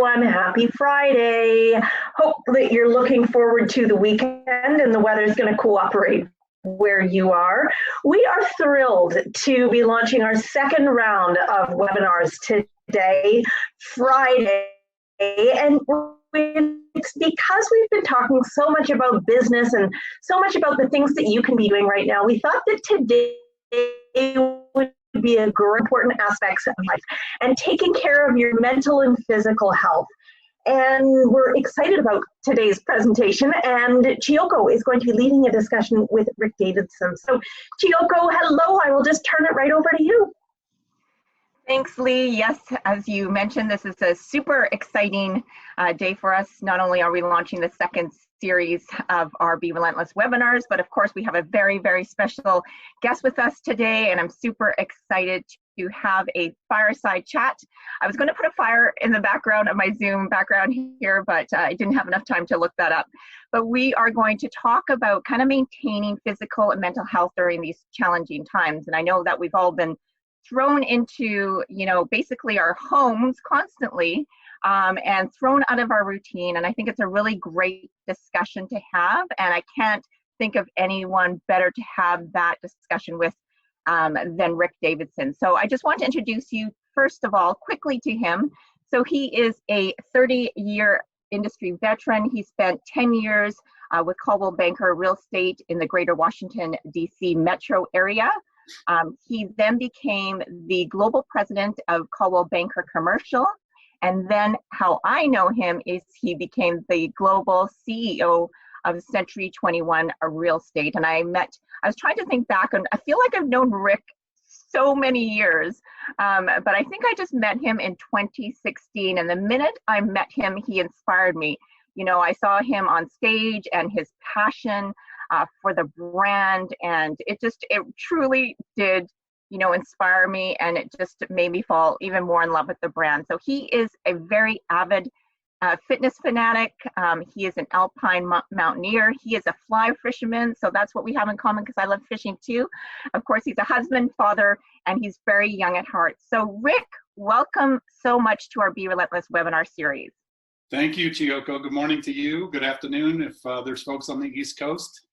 everyone. Happy Friday. Hope that you're looking forward to the weekend and the weather's going to cooperate where you are. We are thrilled to be launching our second round of webinars today, Friday. And it's because we've been talking so much about business and so much about the things that you can be doing right now. We thought that today would be a great important aspects of life and taking care of your mental and physical health. And we're excited about today's presentation, and Chiyoko is going to be leading a discussion with Rick Davidson. So Chiyoko, hello, I will just turn it right over to you. Thanks, Lee. Yes, as you mentioned, this is a super exciting day for us. Not only are we launching the second series of our Be Relentless webinars, but of course we have a very, very special guest with us today, and I'm super excited to have a fireside chat. I was going to put a fire in the background of my Zoom background here, but I didn't have enough time to look that up. But we are going to talk about kind of maintaining physical and mental health during these challenging times. And I know that we've all been thrown into, basically our homes constantly and thrown out of our routine. And I think it's a really great discussion to have. And I can't think of anyone better to have that discussion with than Rick Davidson. So I just want to introduce you, first of all, quickly to him. So he is a 30-year industry veteran. He spent 10 years with Coldwell Banker Real Estate in the greater Washington, D.C. metro area. He then became the global president of Coldwell Banker Commercial. And then how I know him is he became the global CEO of Century 21 Real Estate. And I was trying to think back, and I feel like I've known Rick so many years, but I think I just met him in 2016. And the minute I met him, he inspired me. I saw him on stage and his passion for the brand, and it truly did, inspire me, and it just made me fall even more in love with the brand. So he is a very avid fitness fanatic. He is an alpine mountaineer. He is a fly fisherman, so that's what we have in common because I love fishing too. Of course, he's a husband, father, and he's very young at heart. So Rick, welcome so much to our Be Relentless webinar series. Thank you, Chiyoko. Good morning to you. Good afternoon if there's folks on the East Coast.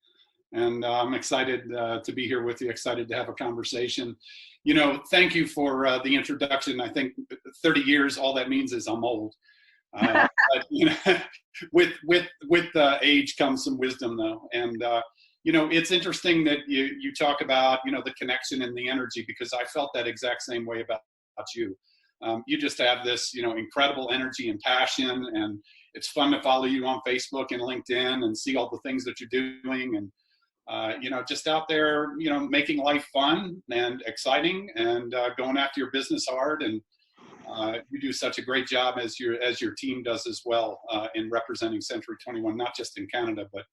And I'm excited to be here with you, excited to have a conversation. Thank you for the introduction. I think 30 years, all that means is I'm old. But, with age comes some wisdom, though. And, it's interesting that you talk about, the connection and the energy, because I felt that exact same way about you. You just have this, incredible energy and passion, and it's fun to follow you on Facebook and LinkedIn and see all the things that you're doing, and just out there, making life fun and exciting, and going after your business hard. And you do such a great job as your team does as well in representing Century 21, not just in Canada, but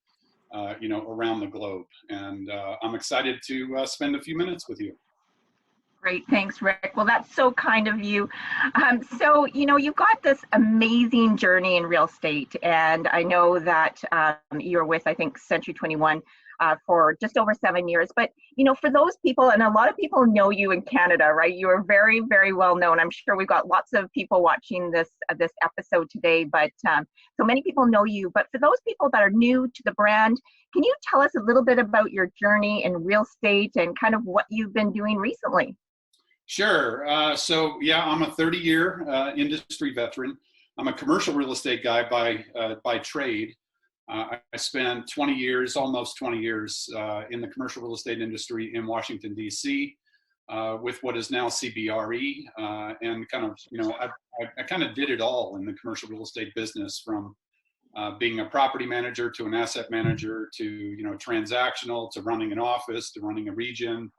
around the globe. And I'm excited to spend a few minutes with you. Great, thanks, Rick. Well, that's so kind of you. So, you've got this amazing journey in real estate, and I know that you're with, I think, Century 21 for just over 7 years. But, for those people, and a lot of people know you in Canada, right? You are very, very well known. I'm sure we've got lots of people watching this episode today, but so many people know you. But for those people that are new to the brand, can you tell us a little bit about your journey in real estate and kind of what you've been doing recently? Sure. So yeah, I'm a 30-year industry veteran. I'm a commercial real estate guy by trade. I spent 20 years, almost 20 years in the commercial real estate industry in Washington, D.C. With what is now CBRE, and kind of, I kind of did it all in the commercial real estate business, from being a property manager to an asset manager to, transactional, to running an office, to running a region.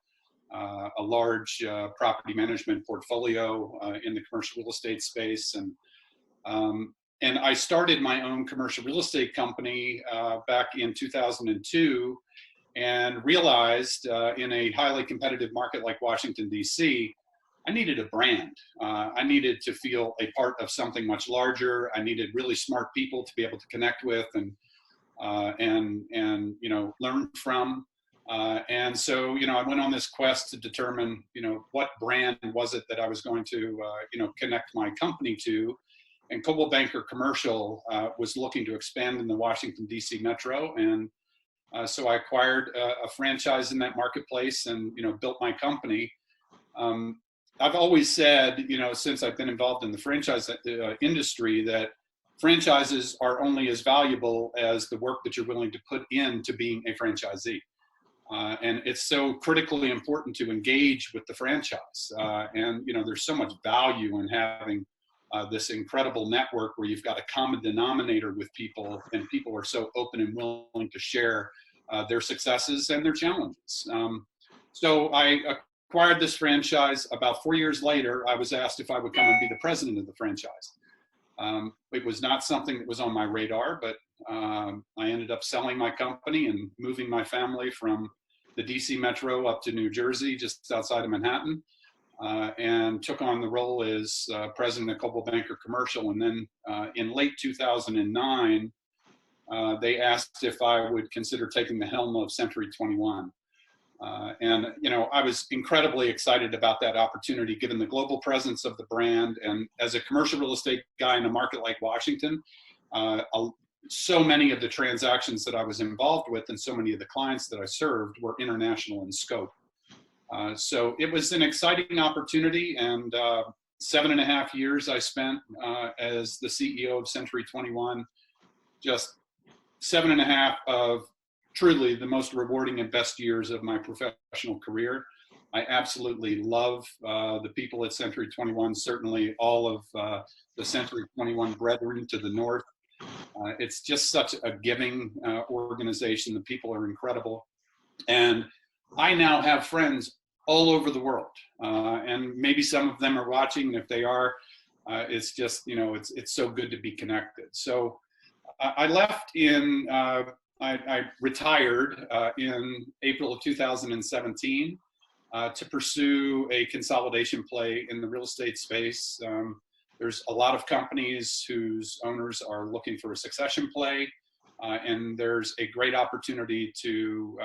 A large property management portfolio in the commercial real estate space, and I started my own commercial real estate company back in 2002, and realized in a highly competitive market like Washington, D.C., I needed a brand. I needed to feel a part of something much larger. I needed really smart people to be able to connect with and learn from. And so, I went on this quest to determine, what brand was it that I was going to, connect my company to. and Coldwell Banker Commercial was looking to expand in the Washington, D.C. metro. And so I acquired a franchise in that marketplace and, built my company. I've always said, since I've been involved in the franchise industry, that franchises are only as valuable as the work that you're willing to put into being a franchisee. And it's so critically important to engage with the franchise. And, there's so much value in having this incredible network where you've got a common denominator with people, and people are so open and willing to share their successes and their challenges. So I acquired this franchise. About 4 years later, I was asked if I would come and be the president of the franchise. It was not something that was on my radar, but I ended up selling my company and moving my family from the DC metro up to New Jersey, just outside of Manhattan, and took on the role as president of Coldwell Banker Commercial. And then in late 2009, they asked if I would consider taking the helm of Century 21. And I was incredibly excited about that opportunity, given the global presence of the brand. And as a commercial real estate guy in a market like Washington, so many of the transactions that I was involved with and so many of the clients that I served were international in scope. So it was an exciting opportunity, and 7.5 years I spent as the CEO of Century 21. Just 7.5 of truly the most rewarding and best years of my professional career. I absolutely love the people at Century 21, certainly all of the Century 21 brethren to the north. It's just such a giving organization. The people are incredible. And I now have friends all over the world. And maybe some of them are watching, and if they are, it's just, it's so good to be connected. So I left in, I retired in April of 2017 to pursue a consolidation play in the real estate space. There's a lot of companies whose owners are looking for a succession play, and there's a great opportunity to,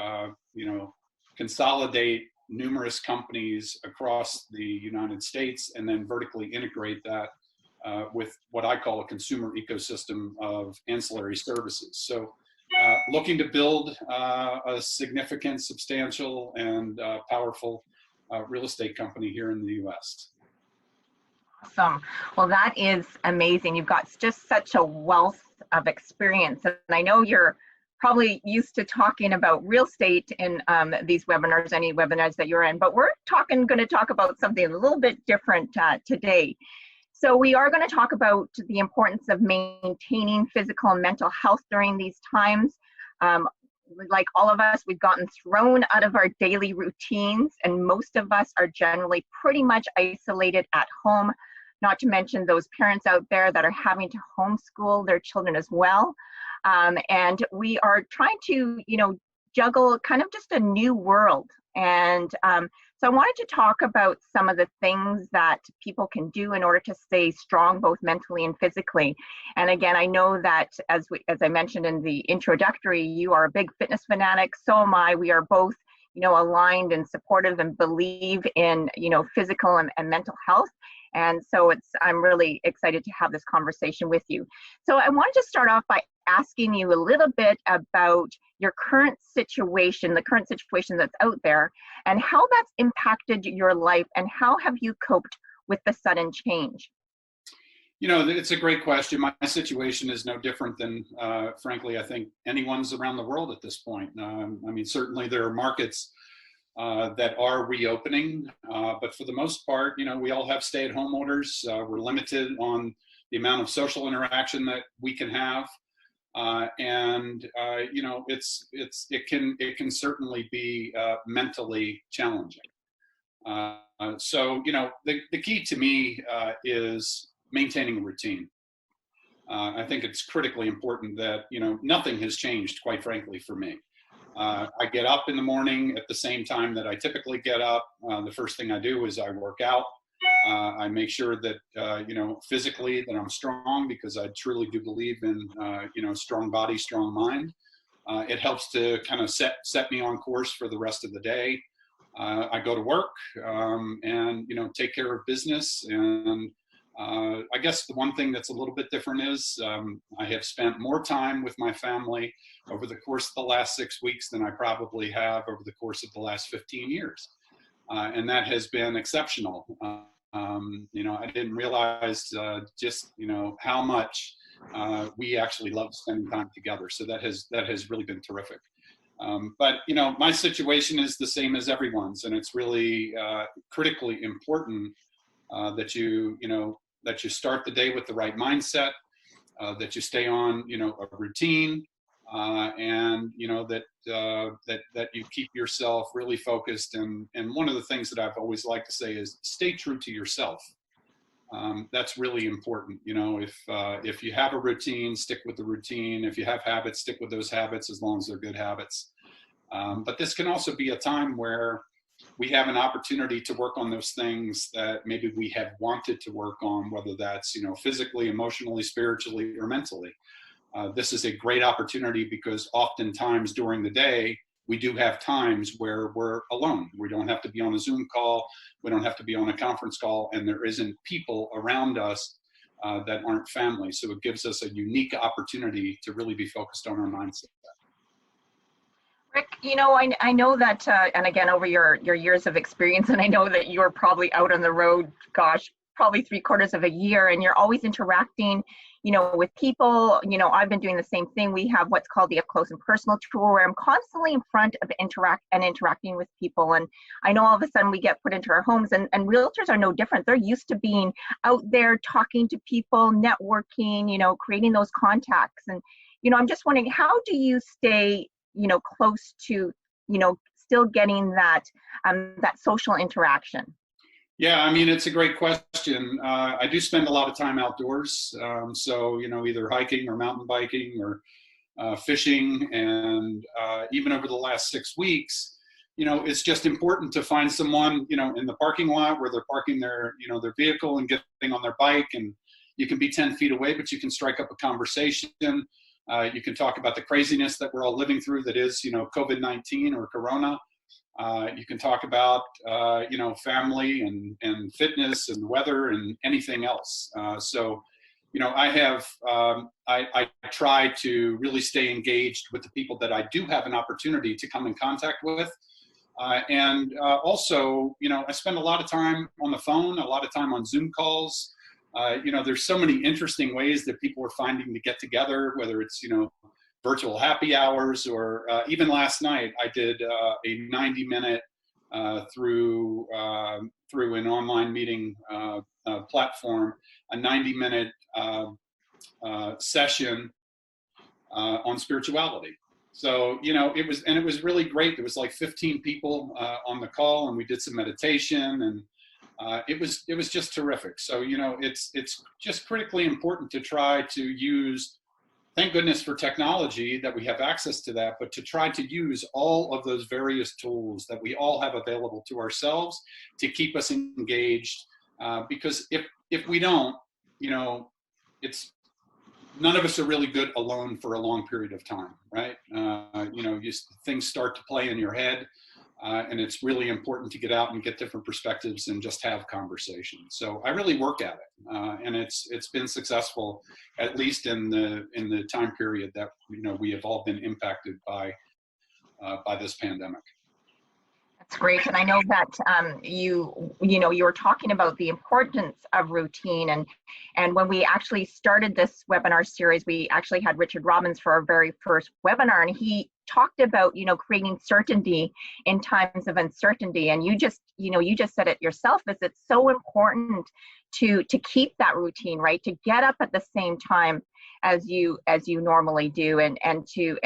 consolidate numerous companies across the United States and then vertically integrate that with what I call a consumer ecosystem of ancillary services. So looking to build a significant, substantial, and powerful real estate company here in the U.S. Awesome. Well, that is amazing. You've got just such a wealth of experience. And I know you're probably used to talking about real estate in these webinars, any webinars that you're in, but we're going to talk about something a little bit different today. So we are going to talk about the importance of maintaining physical and mental health during these times. Like all of us, we've gotten thrown out of our daily routines, and most of us are generally pretty much isolated at home, not to mention those parents out there that are having to homeschool their children as well. And we are trying to, juggle kind of just a new world. And so I wanted to talk about some of the things that people can do in order to stay strong, both mentally and physically. And again, I know that as I mentioned in the introductory, you are a big fitness fanatic. So am I. We are both, aligned and supportive and believe in, physical and mental health. And so I'm really excited to have this conversation with you. So I wanted to start off by asking you a little bit about your current situation, the current situation that's out there, and how that's impacted your life, and how have you coped with the sudden change? It's a great question. My situation is no different than, frankly, I think anyone's around the world at this point. Certainly there are markets that are reopening, but for the most part, we all have stay-at-home orders. We're limited on the amount of social interaction that we can have, it can certainly be mentally challenging. So the key to me is maintaining a routine. I think it's critically important that nothing has changed, quite frankly, for me. I get up in the morning at the same time that I typically get up. The first thing I do is I work out. I make sure that, physically that I'm strong, because I truly do believe in, strong body, strong mind. It helps to kind of set me on course for the rest of the day. I go to work and, take care of business, and I guess the one thing that's a little bit different is I have spent more time with my family over the course of the last 6 weeks than I probably have over the course of the last 15 years. And that has been exceptional. I didn't realize just, how much we actually love spending time together. So that has really been terrific. But my situation is the same as everyone's, and it's really critically important that you start the day with the right mindset, that you stay on a routine, and that you keep yourself really focused. And one of the things that I've always liked to say is stay true to yourself. That's really important. If you have a routine, stick with the routine. If you have habits, stick with those habits as long as they're good habits. But this can also be a time where we have an opportunity to work on those things that maybe we have wanted to work on, whether that's physically, emotionally, spiritually, or mentally. This is a great opportunity because oftentimes during the day, we do have times where we're alone. We don't have to be on a Zoom call. We don't have to be on a conference call, and there isn't people around us that aren't family. So it gives us a unique opportunity to really be focused on our mindset. Rick, I know that, and again, over your years of experience, and I know that you're probably out on the road, gosh, probably 3/4 of a year, and you're always interacting, with people. I've been doing the same thing. We have what's called the Up Close and Personal tour, where I'm constantly in front of interacting with people. And I know all of a sudden we get put into our homes, and realtors are no different. They're used to being out there talking to people, networking, creating those contacts. And, I'm just wondering, how do you stay close to, still getting that social interaction? Yeah, I mean, it's a great question. I do spend a lot of time outdoors. So, either hiking or mountain biking or fishing. And even over the last 6 weeks, it's just important to find someone, in the parking lot where they're parking their vehicle and getting on their bike. And you can be 10 feet away, but you can strike up a conversation. You can talk about the craziness that we're all living through that is, COVID-19 or Corona. You can talk about, family and fitness and weather and anything else. So, I try to really stay engaged with the people that I do have an opportunity to come in contact with. And also, I spend a lot of time on the phone, a lot of time on Zoom calls. There's so many interesting ways that people are finding to get together, whether it's, virtual happy hours, or even last night I did a 90-minute through an online meeting platform, a 90-minute session on spirituality. So, it was really great. There was like 15 people on the call, and we did some meditation, and it was just terrific. So, it's just critically important to try to use, thank goodness for technology that we have access to that, but to try to use all of those various tools that we all have available to ourselves to keep us engaged. Because if we don't, it's, none of us are really good alone for a long period of time, right? Things start to play in your head. And it's really important to get out and get different perspectives and just have conversations. So I really work at it, and it's been successful, at least in the time period that we have all been impacted by this pandemic. That's great. And I know that you were talking about the importance of routine. And when we actually started this webinar series, we actually had Richard Robbins for our very first webinar, and he talked about, creating certainty in times of uncertainty. And you just said it yourself, is it's so important to keep that routine, right? To get up at the same time as you normally do, and to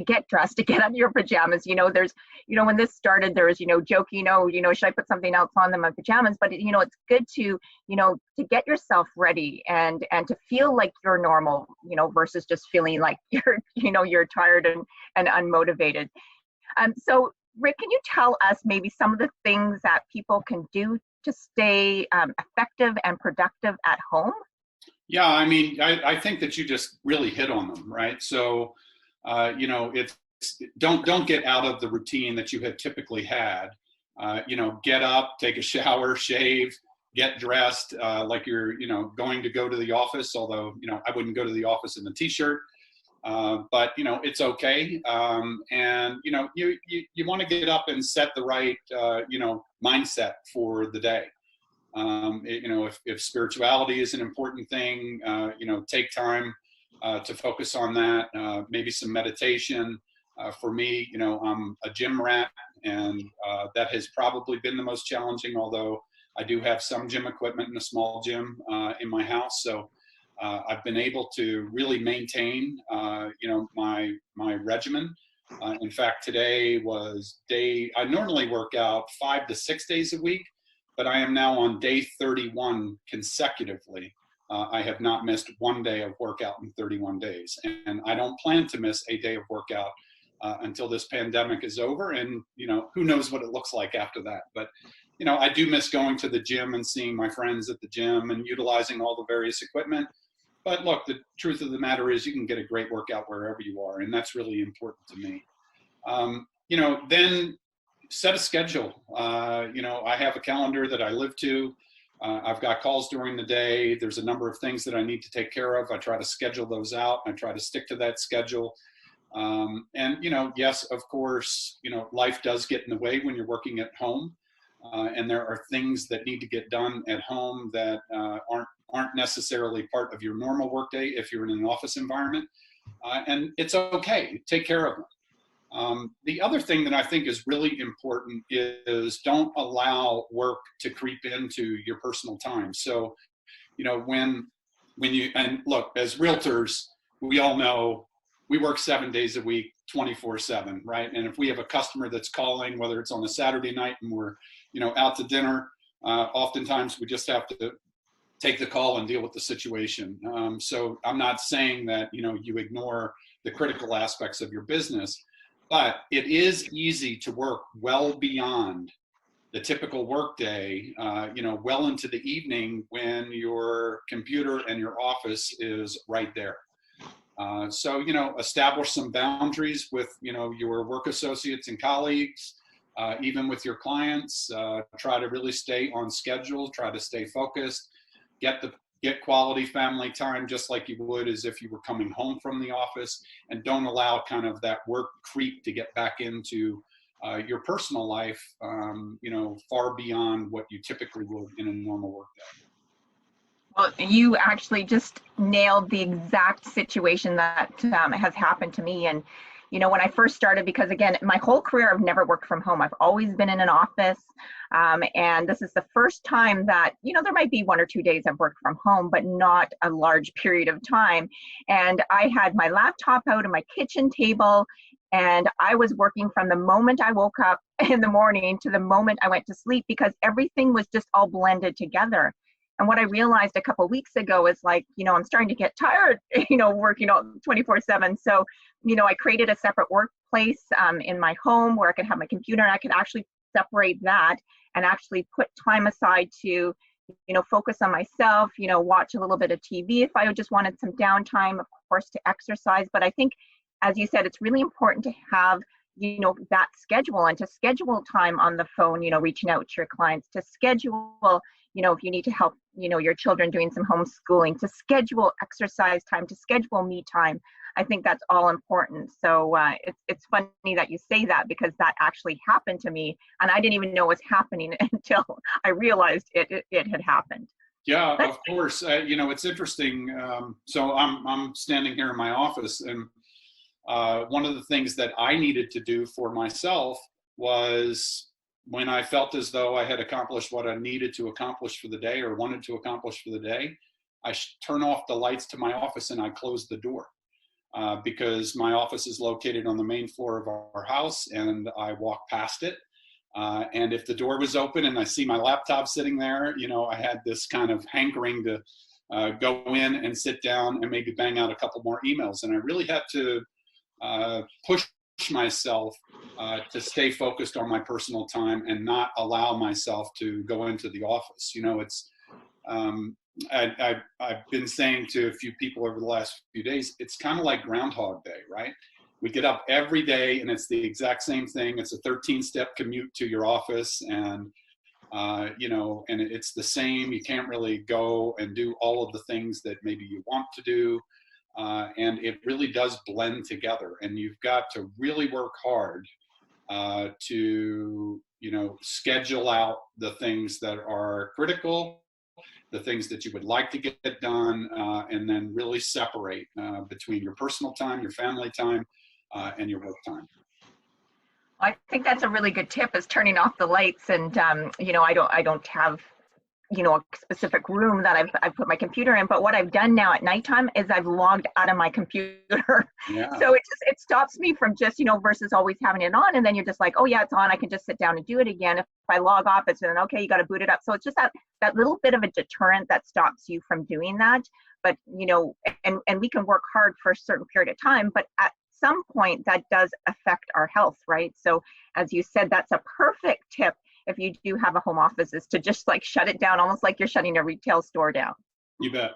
get dressed, to get out of your pajamas. There's, when this started, there was, joking, should I put something else on than my pajamas? But, it's good to get yourself ready and to feel like you're normal, versus just feeling like you're tired and unmotivated. So Rick, can you tell us maybe some of the things that people can do to stay effective and productive at home? Yeah, I mean, I think that you just really hit on them, right? So, it's don't get out of the routine that you have typically had. Get up, take a shower, shave, get dressed like you're, going to go to the office, although, I wouldn't go to the office in a t-shirt. But it's okay, and you want to get up and set the right mindset for the day. If spirituality is an important thing, take time to focus on that. Maybe some meditation. For me, I'm a gym rat, and that has probably been the most challenging. Although I do have some gym equipment in a small gym in my house, so. I've been able to really maintain, my regimen. In fact, today was I normally work out 5 to 6 days a week, but I am now on day 31 consecutively. I have not missed one day of workout in 31 days, and I don't plan to miss a day of workout until this pandemic is over. And who knows what it looks like after that. But I do miss going to the gym and seeing my friends at the gym and utilizing all the various equipment. But look, the truth of the matter is you can get a great workout wherever you are, and that's really important to me. Then set a schedule. I have a calendar that I live to. I've got calls during the day. There's a number of things that I need to take care of. I try to schedule those out. I try to stick to that schedule. And yes, of course, life does get in the way when you're working at home. And there are things that need to get done at home that aren't necessarily part of your normal workday if you're in an office environment. And it's okay, take care of them. The other thing that I think is really important is don't allow work to creep into your personal time. So, when you, and look, as realtors, we all know we work 7 days a week, 24/7, right? And if we have a customer that's calling, whether it's on a Saturday night and we're, out to dinner, oftentimes we just have to take the call and deal with the situation. So I'm not saying that, you ignore the critical aspects of your business, but it is easy to work well beyond the typical workday, well into the evening when your computer and your office is right there. So, establish some boundaries with, your work associates and colleagues, even with your clients. Try to really stay on schedule, try to stay focused, get quality family time just like you would as if you were coming home from the office, and don't allow kind of that work creep to get back into your personal life, far beyond what you typically would in a normal workday. Well, you actually just nailed the exact situation that has happened to me. And, when I first started, because again, my whole career, I've never worked from home. I've always been in an office. And this is the first time that, there might be 1 or 2 days I've worked from home, but not a large period of time. And I had my laptop out on my kitchen table, and I was working from the moment I woke up in the morning to the moment I went to sleep, because everything was just all blended together. And what I realized a couple of weeks ago is like, I'm starting to get tired, working 24/7. So, I created a separate workplace in my home where I could have my computer, and I could actually separate that and actually put time aside to, focus on myself, watch a little bit of TV if I just wanted some downtime, of course, to exercise. But I think, as you said, it's really important to have, that schedule, and to schedule time on the phone, reaching out to your clients, to schedule, if you need to help, your children doing some homeschooling, to schedule exercise time, to schedule me time. I think that's all important. So it's funny that you say that, because that actually happened to me, and I didn't even know it was happening until I realized it had happened. Yeah, of course. It's interesting. So I'm standing here in my office, and one of the things that I needed to do for myself was, when I felt as though I had accomplished what I needed to accomplish for the day or wanted to accomplish for the day, I turn off the lights to my office and I close the door, because my office is located on the main floor of our house, and I walk past it. And if the door was open and I see my laptop sitting there, I had this kind of hankering to go in and sit down and maybe bang out a couple more emails. And I really had to push myself to stay focused on my personal time and not allow myself to go into the office. It's I've been saying to a few people over the last few days, it's kind of like Groundhog Day, right? We get up every day and it's the exact same thing. It's a 13-step commute to your office, and you know, and it's the same. You can't really go and do all of the things that maybe you want to do. And it really does blend together, and you've got to really work hard to, you know, schedule out the things that are critical, the things that you would like to get done, and then really separate between your personal time, your family time, and your work time. I think that's a really good tip, is turning off the lights. And you know, I don't have, you know, a specific room that I've put my computer in, but what I've done now at nighttime is I've logged out of my computer. Yeah. So it stops me from just, you know, versus always having it on, and then you're just like, oh yeah, it's on, I can just sit down and do it again. If I log off, it's then okay, you got to boot it up. So it's just that little bit of a deterrent that stops you from doing that. But you know, and we can work hard for a certain period of time, but at some point that does affect our health, right? So as you said, that's a perfect tip if you do have a home office, is to just like shut it down, almost like you're shutting a retail store down. You bet.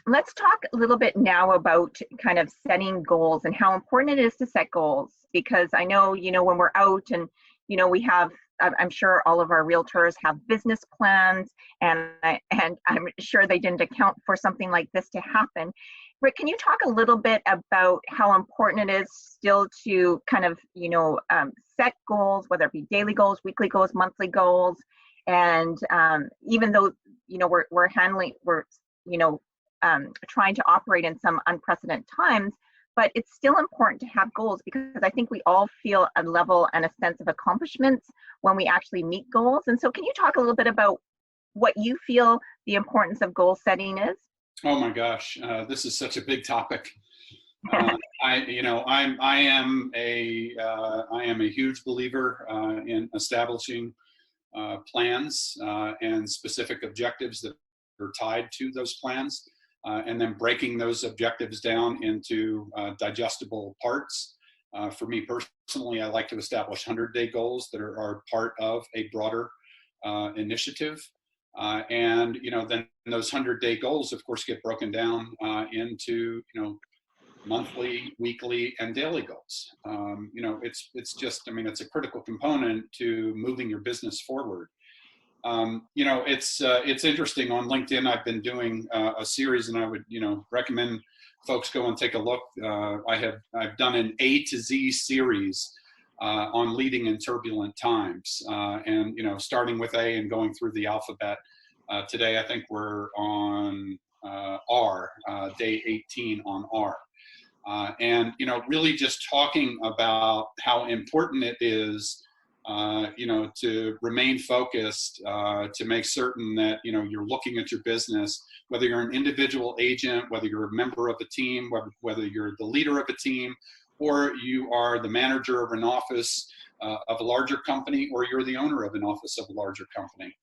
Let's talk a little bit now about kind of setting goals and how important it is to set goals, because I know, you know, when we're out and, you know, we have, I'm sure all of our realtors have business plans, and I'm sure they didn't account for something like this to happen. Rick, can you talk a little bit about how important it is still to kind of, you know, set goals, whether it be daily goals, weekly goals, monthly goals, and even though, you know, we're you know, trying to operate in some unprecedented times, but it's still important to have goals, because I think we all feel a level and a sense of accomplishments when we actually meet goals. And so can you talk a little bit about what you feel the importance of goal setting is? Oh my gosh, this is such a big topic. I am a huge believer in establishing plans and specific objectives that are tied to those plans, and then breaking those objectives down into digestible parts. For me personally, I like to establish 100-day goals that are part of a broader initiative. And, you know, then those 100-day goals, of course, get broken down into, you know, monthly, weekly, and daily goals. You know, it's just, I mean, it's a critical component to moving your business forward. You know, it's interesting. On LinkedIn, I've been doing a series, and I would, you know, recommend folks go and take a look. I've done an A to Z series on leading in turbulent times, and, you know, starting with A and going through the alphabet. Today, I think we're on R, day 18 on R. And, you know, really just talking about how important it is, you know, to remain focused, to make certain that, you know, you're looking at your business, whether you're an individual agent, whether you're a member of a team, whether you're the leader of a team, or you are the manager of an office of a larger company, or you're the owner of an office of a larger company.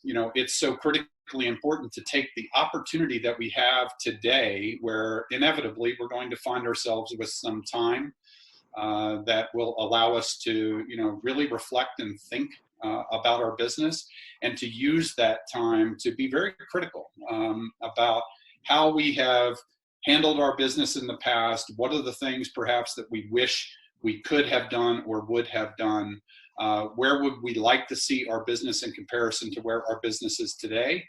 You know, it's so critically important to take the opportunity that we have today, where inevitably we're going to find ourselves with some time that will allow us to, you know, really reflect and think about our business, and to use that time to be very critical about how we have handled our business in the past. What are the things perhaps that we wish we could have done or would have done? Where would we like to see our business in comparison to where our business is today?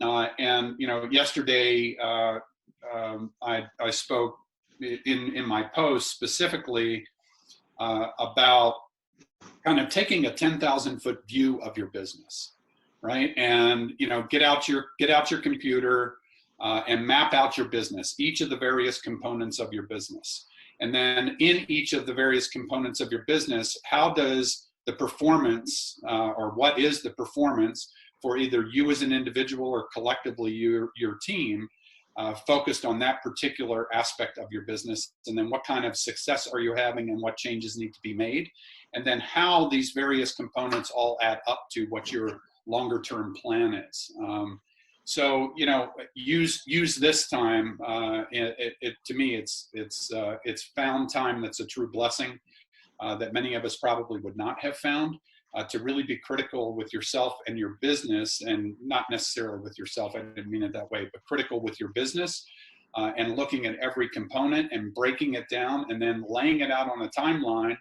And, you know, yesterday I spoke in my post specifically about kind of taking a 10,000-foot view of your business, right? And, you know, get out your computer and map out your business, each of the various components of your business. And then in each of the various components of your business, how does the performance or what is the performance for either you as an individual or collectively your team focused on that particular aspect of your business? And then what kind of success are you having, and what changes need to be made? And then how these various components all add up to what your longer term plan is. So, you know, use this time. To me, it's found time that's a true blessing that many of us probably would not have found. To really be critical with yourself and your business, and not necessarily with yourself, I didn't mean it that way, but critical with your business, and looking at every component and breaking it down, and then laying it out on a timeline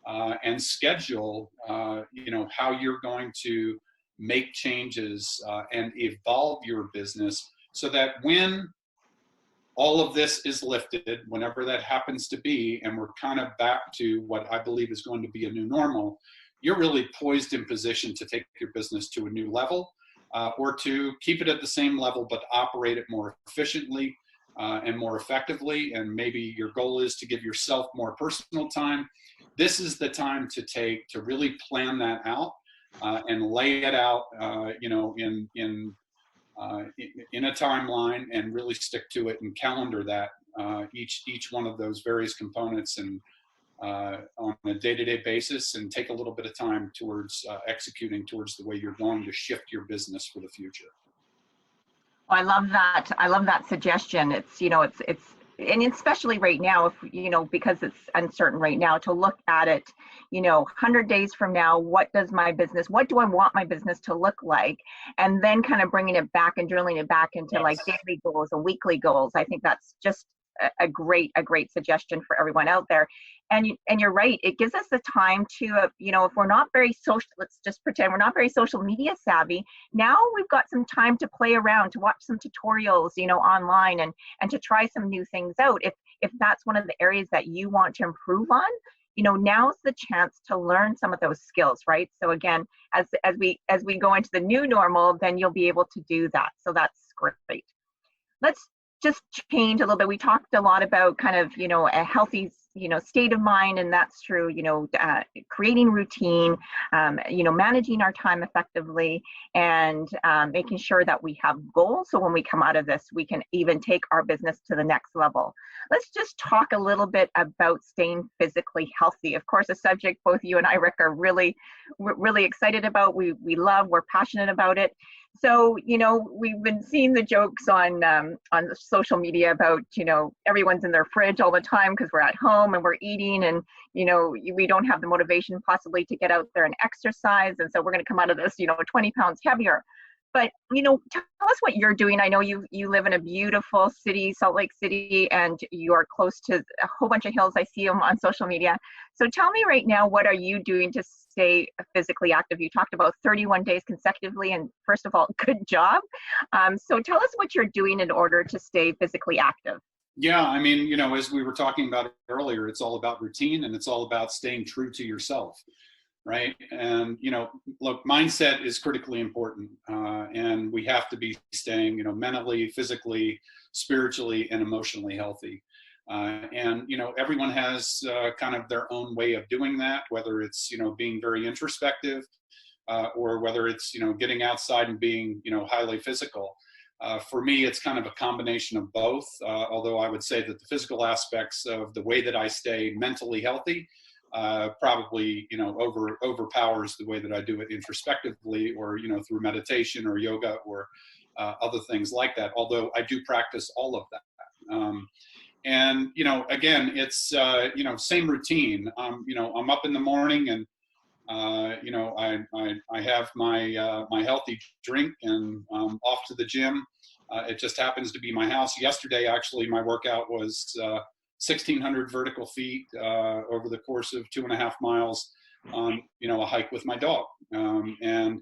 and schedule, how you're going to make changes and evolve your business so that when all of this is lifted, whenever that happens to be, and we're kind of back to what I believe is going to be a new normal, you're really poised in position to take your business to a new level, or to keep it at the same level but operate it more efficiently and more effectively. And maybe your goal is to give yourself more personal time. This is the time to really plan that out and lay it out, in a timeline, and really stick to it and calendar that each one of those various components and on a day-to-day basis, and take a little bit of time towards executing towards the way you're going to shift your business for the future. Oh, I love that. I love that suggestion. It's, and especially right now, if, because it's uncertain right now, to look at it, 100 days from now, what do I want my business to look like? And then kind of bringing it back and drilling it back into like daily goals and weekly goals. I think that's just a great suggestion for everyone out there. And you're right, it gives us the time to, if we're not very social, let's just pretend we're not very social media savvy. Now we've got some time to play around, to watch some tutorials, online, and to try some new things out. If that's one of the areas that you want to improve on, now's the chance to learn some of those skills, right? So again, as we go into the new normal, then you'll be able to do that. So that's great. Let's just change a little bit. We talked a lot about kind of, a healthy, state of mind, and that's true, creating routine, managing our time effectively, and making sure that we have goals. So when we come out of this, we can even take our business to the next level. Let's just talk a little bit about staying physically healthy. Of course, a subject both you and I, Rick, are really excited about. We're passionate about it. So, we've been seeing the jokes on social media about, everyone's in their fridge all the time because we're at home and we're eating, and, we don't have the motivation possibly to get out there and exercise. And so we're going to come out of this, 20 pounds heavier. But, tell us what you're doing. I know you live in a beautiful city, Salt Lake City, and you are close to a whole bunch of hills. I see them on social media. So tell me right now, what are you doing to stay physically active? You talked about 31 days consecutively, and first of all, good job. So tell us what you're doing in order to stay physically active. Yeah, I mean, as we were talking about earlier, it's all about routine, and it's all about staying true to yourself. Right. And, look, mindset is critically important. And we have to be staying, mentally, physically, spiritually, and emotionally healthy. And, everyone has kind of their own way of doing that, whether it's, being very introspective or whether it's, getting outside and being, highly physical. For me, it's kind of a combination of both, although I would say that the physical aspects of the way that I stay mentally healthy probably, overpowers the way that I do it introspectively, or, through meditation or yoga or other things like that, although I do practice all of that. And, again, it's, same routine. I'm up in the morning, and, I have my healthy drink, and off to the gym. It just happens to be my house. Yesterday, actually, my workout was 1,600 vertical feet over the course of 2.5 miles on, a hike with my dog. And,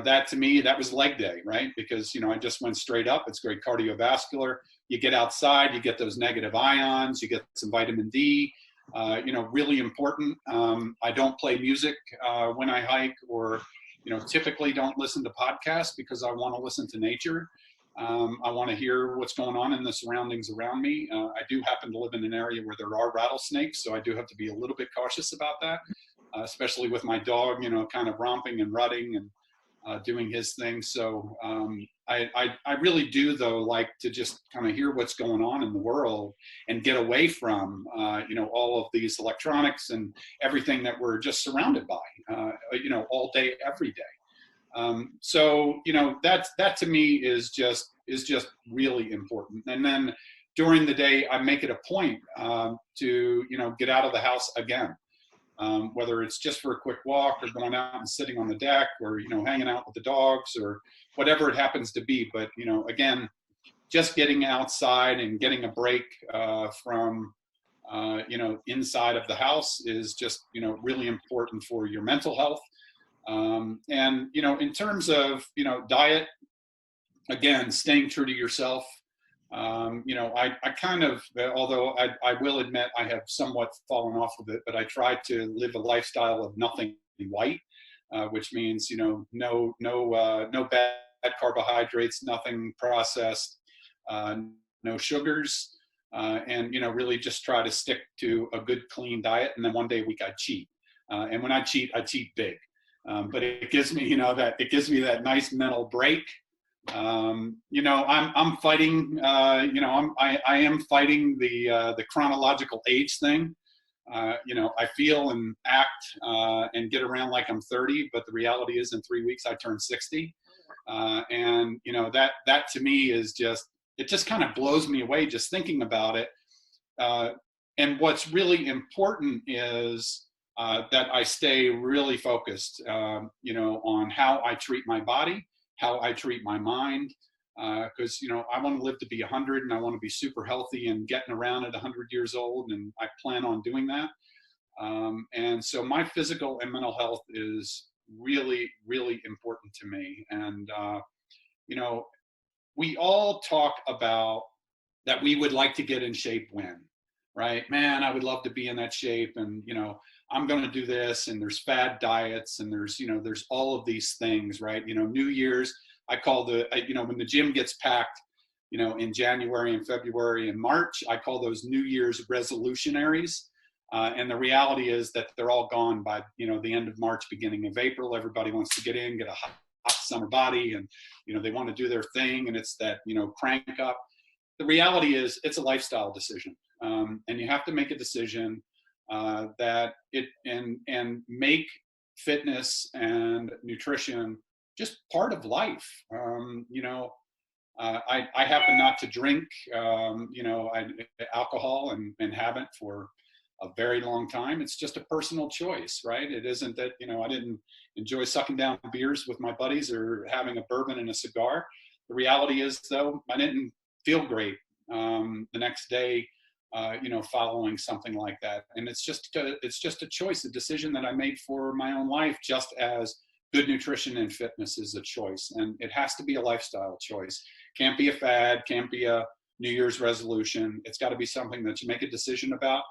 that to me, that was leg day, right? Because, I just went straight up. It's great cardiovascular. You get outside, you get those negative ions, you get some vitamin D, really important. I don't play music when I hike, or, typically don't listen to podcasts, because I want to listen to nature. I want to hear what's going on in the surroundings around me. I do happen to live in an area where there are rattlesnakes, so I do have to be a little bit cautious about that, especially with my dog, kind of romping and rutting and doing his thing. So I really do, though, like to just kind of hear what's going on in the world and get away from, all of these electronics and everything that we're just surrounded by, all day, every day. So, that to me is just really important. And then during the day, I make it a point to, get out of the house again, whether it's just for a quick walk, or going out and sitting on the deck, or, hanging out with the dogs, or whatever it happens to be. But, again, just getting outside and getting a break from, inside of the house is just, really important for your mental health. And, in terms of, diet, again, staying true to yourself. I kind of, although I will admit I have somewhat fallen off of it, but I try to live a lifestyle of nothing white, which means, no bad carbohydrates, nothing processed, no sugars, and, really just try to stick to a good, clean diet. And then one day a week I cheat. And when I cheat big. But it gives me, that nice mental break. I'm fighting, I am fighting the chronological age thing. I feel and act and get around like I'm 30, but the reality is in 3 weeks I turn 60. And that to me is it just kind of blows me away just thinking about it. And what's really important is that I stay really focused, on how I treat my body, how I treat my mind, because I want to live to be 100, and I want to be super healthy and getting around at 100 years old, and I plan on doing that. And so my physical and mental health is really, really important to me. And we all talk about that we would like to get in shape when, right? Man, I would love to be in that shape, and I'm going to do this, and there's fad diets, and there's all of these things, right? New Year's, I call when the gym gets packed, in January and February and March, I call those New Year's resolutionaries. And the reality is that they're all gone by, the end of March, beginning of April. Everybody wants to get a hot summer body, and, they want to do their thing, and it's that, crank up. The reality is it's a lifestyle decision. And you have to make a decision that and make fitness and nutrition just part of life. I happen not to drink, alcohol and haven't for a very long time. It's just a personal choice, right? It isn't that, I didn't enjoy sucking down beers with my buddies or having a bourbon and a cigar. The reality is, though, I didn't feel great the next day, following something like that. And it's just a choice, a decision that I made for my own life, just as good nutrition and fitness is a choice. And it has to be a lifestyle choice. Can't be a fad, can't be a New Year's resolution. It's got to be something that you make a decision about.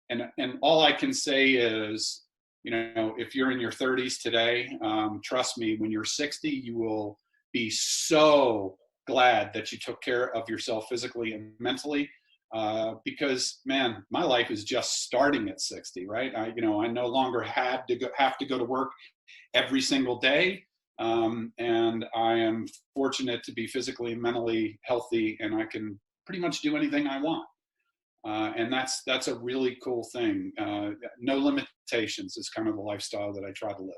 And all I can say is, if you're in your 30s today, trust me, when you're 60, you will be so glad that you took care of yourself physically and mentally. Because, man, my life is just starting at 60, right? I no longer have to go to work every single day. And I am fortunate to be physically and mentally healthy, and I can pretty much do anything I want. And that's a really cool thing. No limitations is kind of the lifestyle that I try to live.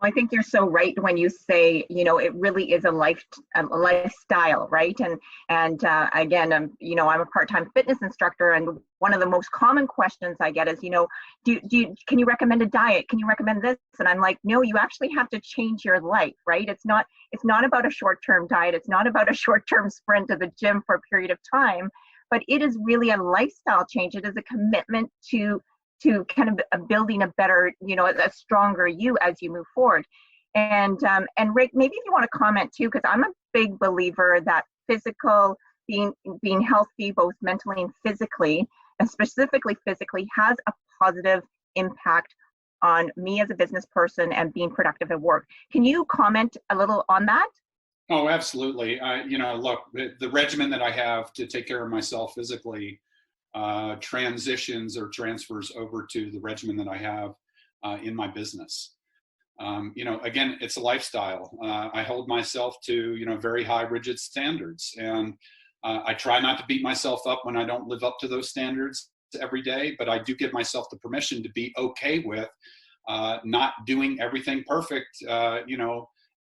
Well, I think you're so right when you say, it really is a lifestyle, right? And again, I'm a part-time fitness instructor, and one of the most common questions I get is, can you recommend a diet? Can you recommend this? And I'm like, no, you actually have to change your life, right? It's not about a short-term diet. It's not about a short-term sprint to the gym for a period of time, but it is really a lifestyle change. It is a commitment to kind of building a better, a stronger you as you move forward. And Rick, maybe if you want to comment too, because I'm a big believer that being healthy, both mentally and physically, and specifically physically, has a positive impact on me as a business person and being productive at work. Can you comment a little on that? Oh, absolutely. Look, the regimen that I have to take care of myself physically transitions or transfers over to the regimen that I have in my business. Again, it's a lifestyle. I hold myself to, very high, rigid standards. And I try not to beat myself up when I don't live up to those standards every day, but I do give myself the permission to be okay with not doing everything perfect,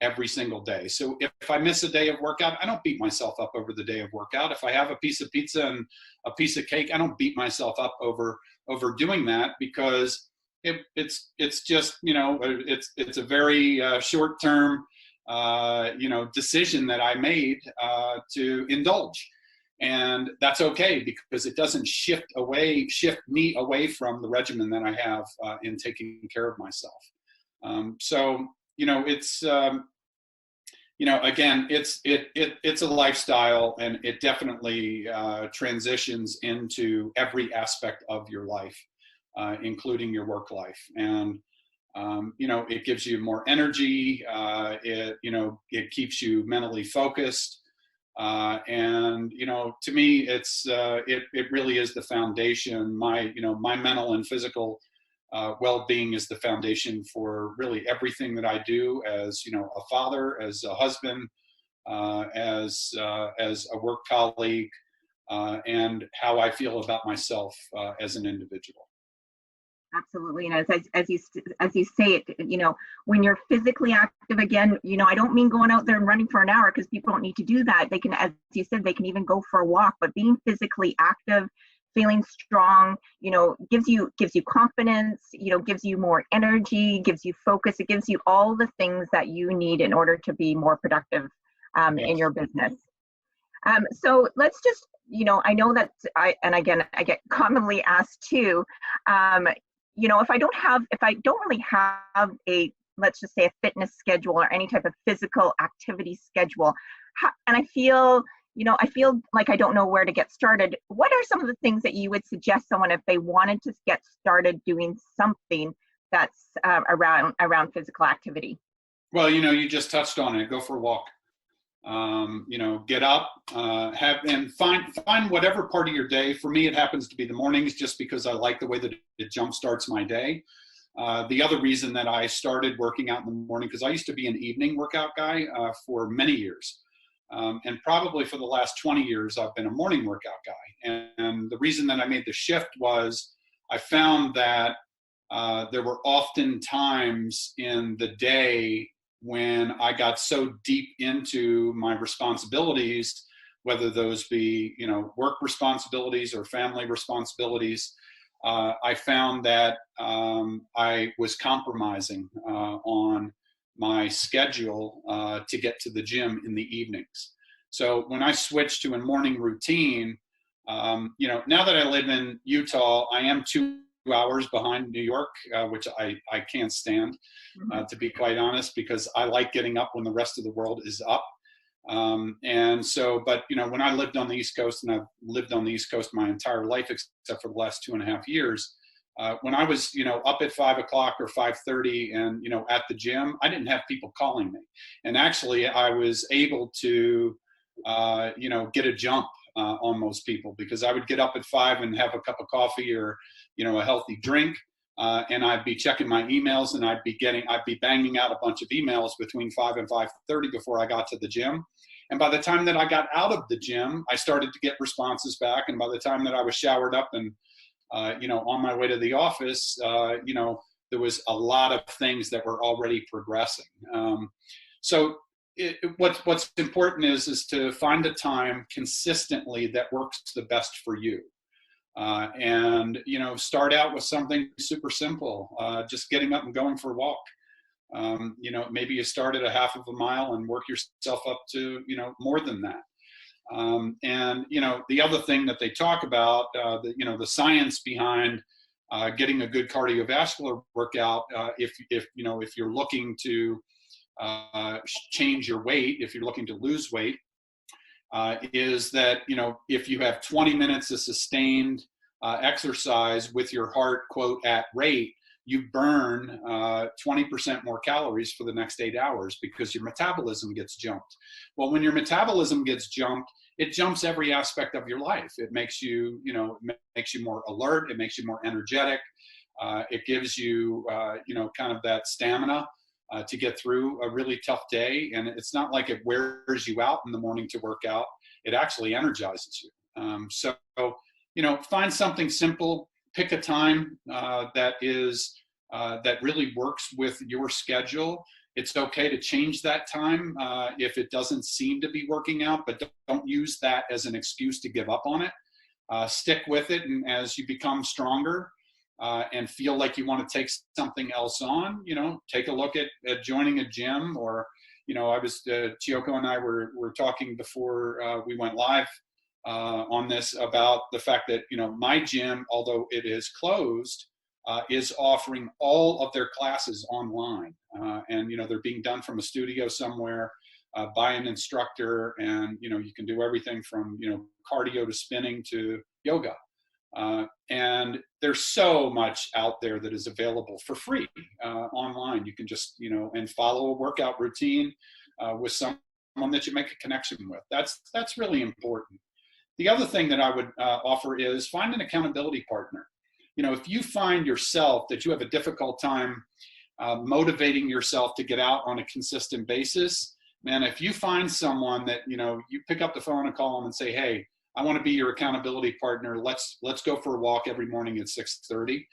every single day. So if I miss a day of workout, I don't beat myself up over the day of workout. If I have a piece of pizza and a piece of cake, I don't beat myself up over doing that, because it's just, it's a very short-term, decision that I made to indulge. And that's okay, because it doesn't shift me away from the regimen that I have in taking care of myself. So, it's, again, it's a lifestyle, and it definitely transitions into every aspect of your life, including your work life. And, it gives you more energy. It keeps you mentally focused. And, to me, it really is the foundation. My mental and physical well-being is the foundation for really everything that I do, as a father, as a husband, as a work colleague, and how I feel about myself as an individual. Absolutely. And as you say it, when you're physically active again, I don't mean going out there and running for an hour, because people don't need to do that. They can, as you said, they can even go for a walk, but being physically active, feeling strong, gives you confidence, gives you more energy, gives you focus. It gives you all the things that you need in order to be more productive in your business. So let's just, I know that I get commonly asked too, if I don't really have let's just say a fitness schedule or any type of physical activity schedule, and I feel like I don't know where to get started, what are some of the things that you would suggest someone if they wanted to get started doing something that's around physical activity? Well, you just touched on it. Go for a walk. Get up, and find whatever part of your day. For me, it happens to be the mornings, just because I like the way that it jumpstarts my day. The other reason that I started working out in the morning, because I used to be an evening workout guy for many years. And probably for the last 20 years, I've been a morning workout guy. And the reason that I made the shift was I found that there were often times in the day when I got so deep into my responsibilities, whether those be, work responsibilities or family responsibilities, I found that I was compromising on my schedule to get to the gym in the evenings. So when I switched to a morning routine, now that I live in Utah, I am 2 hours behind New York, which I can't stand, to be quite honest, because I like getting up when the rest of the world is up. And so, but when I lived on the East Coast, and I've lived on the East Coast my entire life, except for the last 2.5 years, when I was, up at 5 o'clock or 5:30 and, at the gym, I didn't have people calling me. And actually I was able to, get a jump on most people, because I would get up at 5 and have a cup of coffee or, a healthy drink. And I'd be checking my emails, and I'd be banging out a bunch of emails between 5 and 5:30 before I got to the gym. And by the time that I got out of the gym, I started to get responses back. And by the time that I was showered up and, on my way to the office, there was a lot of things that were already progressing. So what's important is to find a time consistently that works the best for you. And start out with something super simple, just getting up and going for a walk. Maybe you start at a half of a mile and work yourself up to more than that. And the other thing that they talk about, the science behind getting a good cardiovascular workout, if you're looking to change your weight, if you're looking to lose weight, is that if you have 20 minutes of sustained exercise with your heart, quote, at rate, you burn 20% more calories for the next 8 hours, because your metabolism gets jumped. Well, when your metabolism gets jumped, it jumps every aspect of your life. It makes you, more alert. It makes you more energetic. It gives you, kind of that stamina to get through a really tough day. And it's not like it wears you out in the morning to work out. It actually energizes you. So, find something simple, pick a time that really works with your schedule. It's okay to change that time if it doesn't seem to be working out, but don't use that as an excuse to give up on it. Stick with it, and as you become stronger and feel like you want to take something else on, take a look at joining a gym. Or, Chiyoko and I were talking before we went live on this about the fact that, my gym, although it is closed, is offering all of their classes online. And, they're being done from a studio somewhere by an instructor. And, you can do everything from, cardio to spinning to yoga. And there's so much out there that is available for free online. You can just, and follow a workout routine with someone that you make a connection with. That's really important. The other thing that I would offer is find an accountability partner. If you find yourself that you have a difficult time motivating yourself to get out on a consistent basis, man, if you find someone that, you pick up the phone and call them and say, hey, I want to be your accountability partner. Let's go for a walk every morning at 6:30.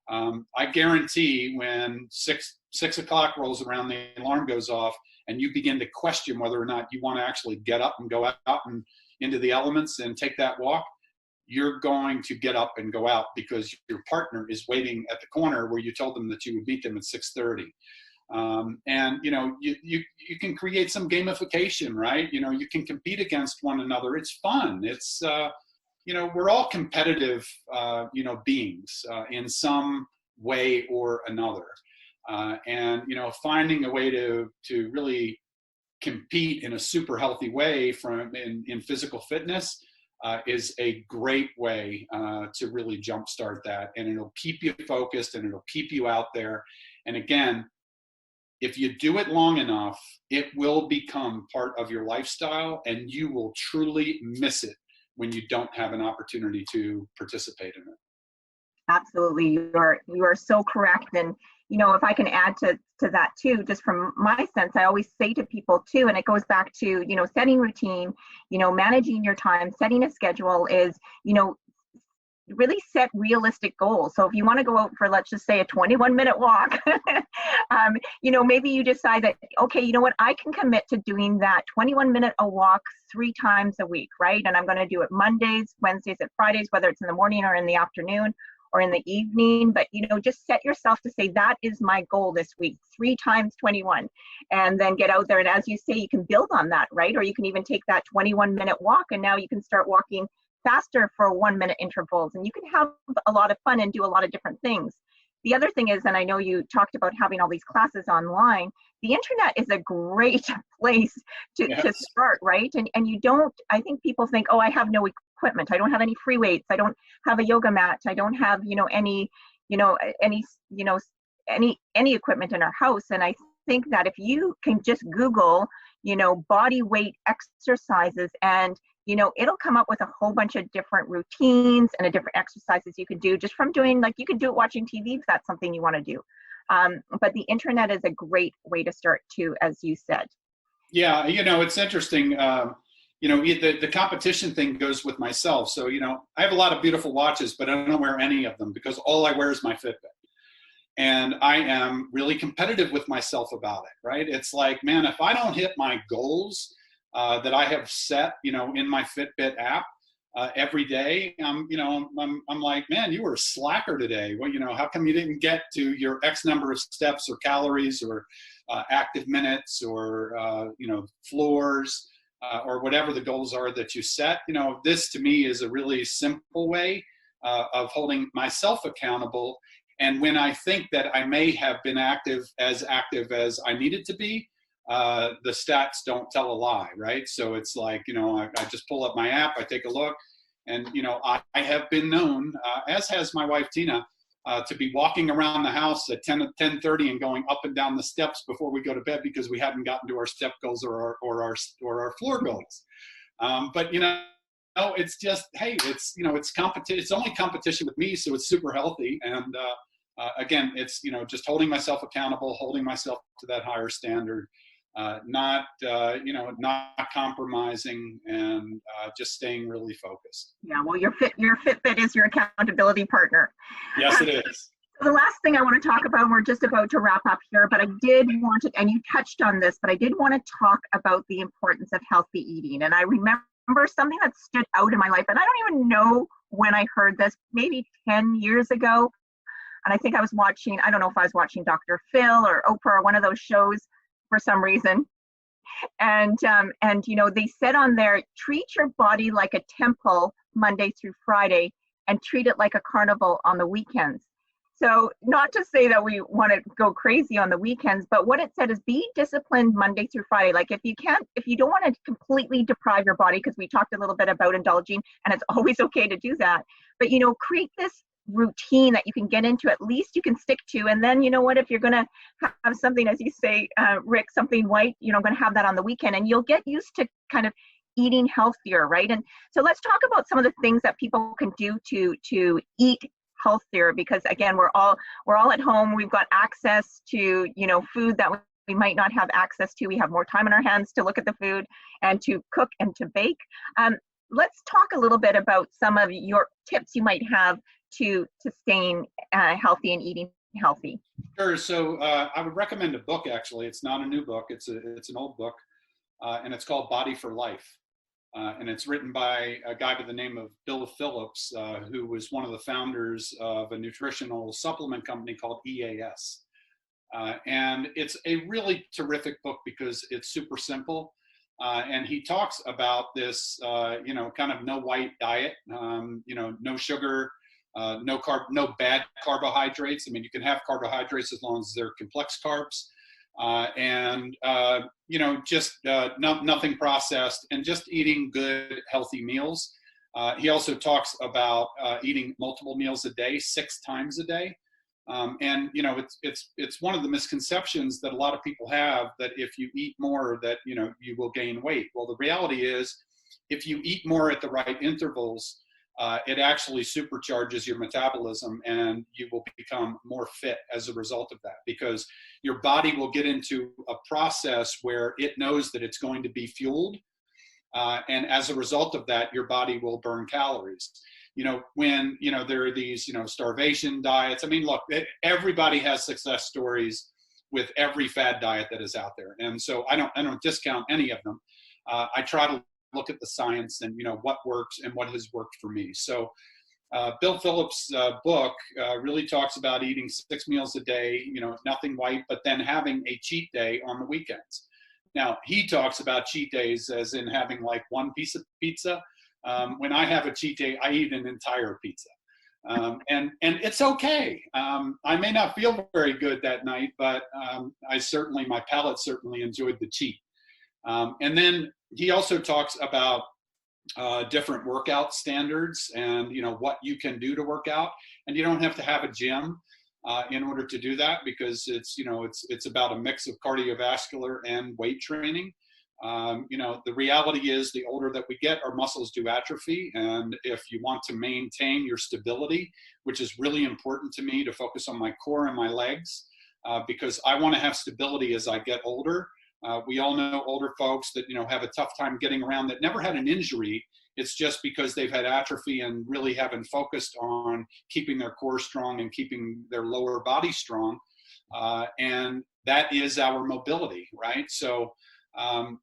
I guarantee when six o'clock rolls around, the alarm goes off, and you begin to question whether or not you want to actually get up and go out and into the elements and take that walk, you're going to get up and go out because your partner is waiting at the corner where you told them that you would meet them at 6:30. And you can create some gamification, right? You can compete against one another. It's fun. It's we're all competitive beings in some way or another. And finding a way to really compete in a super healthy way in physical fitness is a great way to really jumpstart that, and it'll keep you focused and it'll keep you out there. And again, if you do it long enough, it will become part of your lifestyle, and you will truly miss it when you don't have an opportunity to participate in it. Absolutely, you are so correct. And if I can add to that too, just from my sense, I always say to people too, and it goes back to setting routine, managing your time, setting a schedule is really set realistic goals. So if you want to go out for, let's just say, a 21-minute walk, maybe you decide that, okay, you know what, I can commit to doing that 21-minute walk 3 times a week, right? And I'm going to do it Mondays, Wednesdays, and Fridays, whether it's in the morning or in the afternoon or in the evening. But just set yourself to say, that is my goal this week, 3 times 21, and then get out there. And as you say, you can build on that, right? Or you can even take that 21-minute walk, and now you can start walking faster for 1-minute intervals, and you can have a lot of fun and do a lot of different things. The other thing is, and I know you talked about having all these classes online, the internet is a great place to start, right? And you don't, I think people think, oh, I have no equipment. I don't have any free weights. I don't have a yoga mat. I don't have, any equipment in our house. And I think that if you can just Google, body weight exercises, and it'll come up with a whole bunch of different routines and different exercises you could do just from doing, like, you could do it watching TV if that's something you want to do. But the internet is a great way to start too, as you said. Yeah, it's interesting. The competition thing goes with myself. So, I have a lot of beautiful watches, but I don't wear any of them because all I wear is my Fitbit. And I am really competitive with myself about it, right? It's like, man, if I don't hit my goals that I have set, in my Fitbit app every day, I'm like, man, you were a slacker today. Well, how come you didn't get to your X number of steps or calories or active minutes or, floors or whatever the goals are that you set? This to me is a really simple way of holding myself accountable. And when I think that I may have been active as I needed to be, the stats don't tell a lie, right? So it's like, I just pull up my app, I take a look, and, I have been known, as has my wife, Tina, to be walking around the house at 10:30 and going up and down the steps before we go to bed because we hadn't gotten to our step goals or our floor goals. But, it's just, hey, it's, it's competition. It's only competition with me, so it's super healthy. And again, it's, just holding myself accountable, holding myself to that higher standard. Not compromising, and just staying really focused. Yeah, well, your Fitbit is your accountability partner. Yes, it is. The last thing I want to talk about, and we're just about to wrap up here, but I did want to, and you touched on this, but I did want to talk about the importance of healthy eating. And I remember something that stood out in my life, and I don't even know when I heard this, maybe 10 years ago. And I think I don't know if I was watching Dr. Phil or Oprah or one of those shows for some reason. And you know, they said on there, treat your body like a temple Monday through Friday, and treat it like a carnival on the weekends. So not to say that we want to go crazy on the weekends, but what it said is be disciplined Monday through Friday. Like if you don't want to completely deprive your body, because we talked a little bit about indulging, and it's always okay to do that, but you know, create this routine that you can get into, at least you can stick to. And then, you know what, if you're going to have something, as you say, Rick, something white, you know, going to have that on the weekend, and you'll get used to kind of eating healthier, right? And so let's talk about some of the things that people can do to eat healthier, because again, we're all at home. We've got access to, you know, food that we might not have access to. We have more time on our hands to look at the food and to cook and to bake. Let's talk a little bit about some of your tips you might have to staying healthy and eating healthy. Sure. So I would recommend a book. Actually, it's not a new book. It's an old book, and it's called Body for Life. And it's written by a guy by the name of Bill Phillips, who was one of the founders of a nutritional supplement company called EAS. And it's a really terrific book because it's super simple. And he talks about this, you know, kind of no white diet, you know, no sugar, no bad carbohydrates. I mean, you can have carbohydrates as long as they're complex carbs. And you know, just nothing processed, and just eating good, healthy meals. He also talks about eating multiple meals a day, 6 times a day. And you know, it's one of the misconceptions that a lot of people have, that if you eat more, that you know, you will gain weight. Well, the reality is, if you eat more at the right intervals, it actually supercharges your metabolism, and you will become more fit as a result of that, because your body will get into a process where it knows that it's going to be fueled. And as a result of that, your body will burn calories. You know, when, you know, there are these, you know, starvation diets. I mean, look, everybody has success stories with every fad diet that is out there. And so I don't discount any of them. I try to look at the science and, you know, what works and what has worked for me. So Bill Phillips' book really talks about eating 6 meals a day, you know, nothing white, but then having a cheat day on the weekends. Now, he talks about cheat days as in having like 1 piece of pizza. When I have a cheat day, I eat an entire pizza. And it's okay. I may not feel very good that night, but my palate certainly enjoyed the cheat. And then he also talks about different workout standards, and you know, what you can do to work out. And you don't have to have a gym in order to do that, because it's, you know, it's about a mix of cardiovascular and weight training. You know, the reality is, the older that we get, our muscles do atrophy. And if you want to maintain your stability, which is really important to me, to focus on my core and my legs, because I want to have stability as I get older. We all know older folks that, you know, have a tough time getting around, that never had an injury. It's just because they've had atrophy and really haven't focused on keeping their core strong and keeping their lower body strong. And that is our mobility, right? So,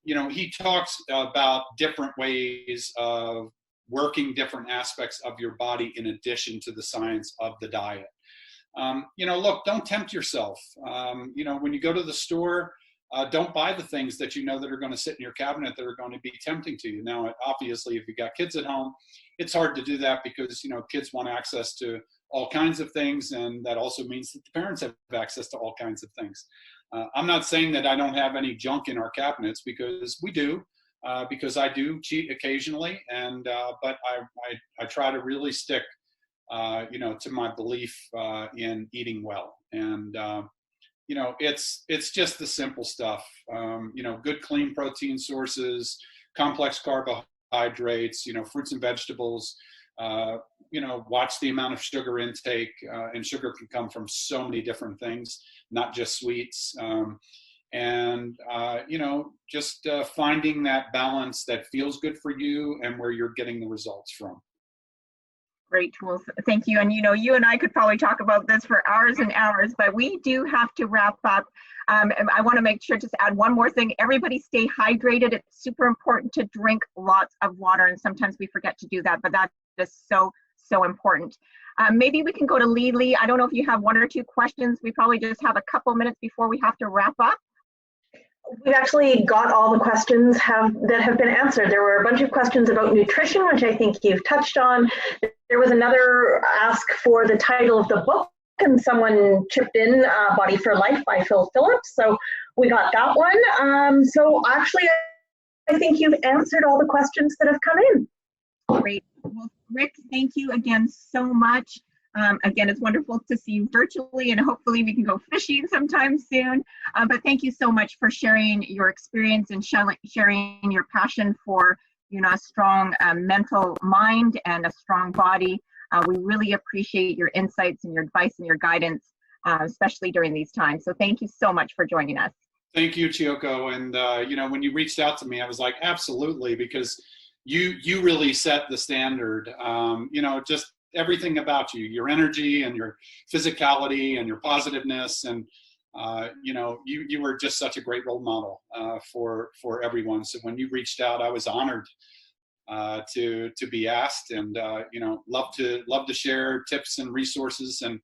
you know, he talks about different ways of working different aspects of your body in addition to the science of the diet. You know, look, don't tempt yourself. You know, when you go to the store, don't buy the things that you know that are going to sit in your cabinet that are going to be tempting to you. Now, obviously, if you've got kids at home, it's hard to do that, because, you know, kids want access to all kinds of things, and that also means that the parents have access to all kinds of things. I'm not saying that I don't have any junk in our cabinets, because we do, because I do cheat occasionally, and but I try to really stick, you know, to my belief in eating well. And you know, it's just the simple stuff. You know, good clean protein sources, complex carbohydrates, you know, fruits and vegetables. You know, watch the amount of sugar intake, and sugar can come from so many different things, not just sweets. And you know, just finding that balance that feels good for you and where you're getting the results from. Great tools. Thank you. And you know, you and I could probably talk about this for hours and hours, but we do have to wrap up. And I want to make sure to add one more thing. Everybody stay hydrated. It's super important to drink lots of water. And sometimes we forget to do that, but that is so, so important. Maybe we can go to Lee. Lee, I don't know if you have 1 or 2 questions. We probably just have a couple minutes before we have to wrap up. We've actually got all the questions that have been answered. There were a bunch of questions about nutrition, which I think you've touched on. There was another ask for the title of the book, and someone chipped in, Body for Life by Phil Phillips. So we got that one. So actually, I think you've answered all the questions that have come in. Great. Well, Rick, thank you again so much. Again, it's wonderful to see you virtually, and hopefully we can go fishing sometime soon. But thank you so much for sharing your experience and sharing your passion for, a strong mental mind and a strong body. We really appreciate your insights and your advice and your guidance, especially during these times. So thank you so much for joining us. Thank you, Chiyoko. And when you reached out to me, I was like, absolutely, because you really set the standard. Just everything about you, your energy and your physicality and your positiveness, and you were just such a great role model for everyone. So when you reached out, I was honored to be asked, and love to share tips and resources. And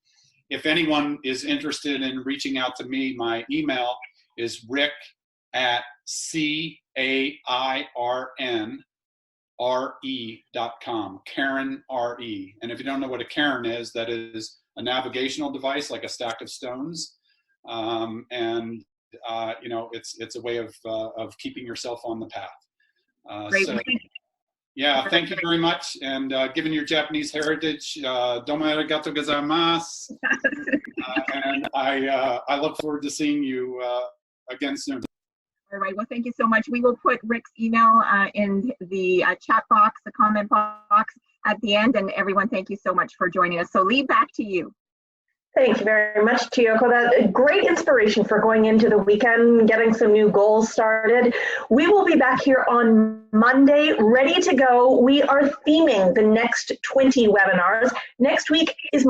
if anyone is interested in reaching out to me, my email is rick@CAIRNRE.com, Karen RE. And if you don't know what a Karen is, that is a navigational device like a stack of stones. It's a way of keeping yourself on the path. Great. Yeah, thank you very much. And given your Japanese heritage, domo arigatou gozaimasu. And I look forward to seeing you again soon. All right. Well, thank you so much. We will put Rick's email in the chat box, the comment box at the end. And everyone, thank you so much for joining us. So Lee, back to you. Thank you very much, Chiyoko. That's great inspiration for going into the weekend, getting some new goals started. We will be back here on Monday, ready to go. We are theming the next 20 webinars. Next week is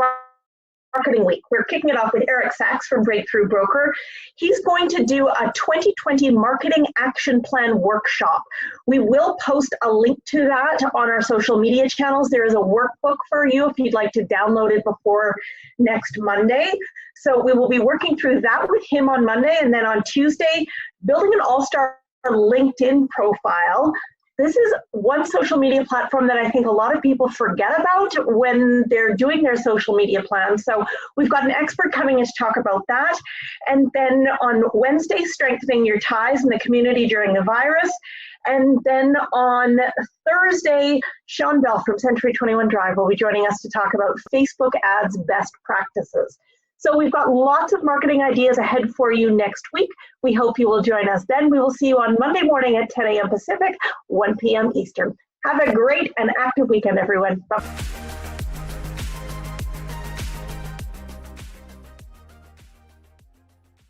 Marketing Week. We're kicking it off with Eric Sachs from Breakthrough Broker. He's going to do a 2020 Marketing Action Plan workshop. We will post a link to that on our social media channels. There is a workbook for you if you'd like to download it before next Monday. So we will be working through that with him on Monday, and then on Tuesday, building an all-star LinkedIn profile. This is one social media platform that I think a lot of people forget about when they're doing their social media plans. So we've got an expert coming in to talk about that. And then on Wednesday, strengthening your ties in the community during the virus. And then on Thursday, Sean Bell from Century 21 Drive will be joining us to talk about Facebook ads best practices. So we've got lots of marketing ideas ahead for you next week. We hope you will join us then. We will see you on Monday morning at 10 a.m. Pacific, 1 p.m. Eastern. Have a great and active weekend, everyone. Bye.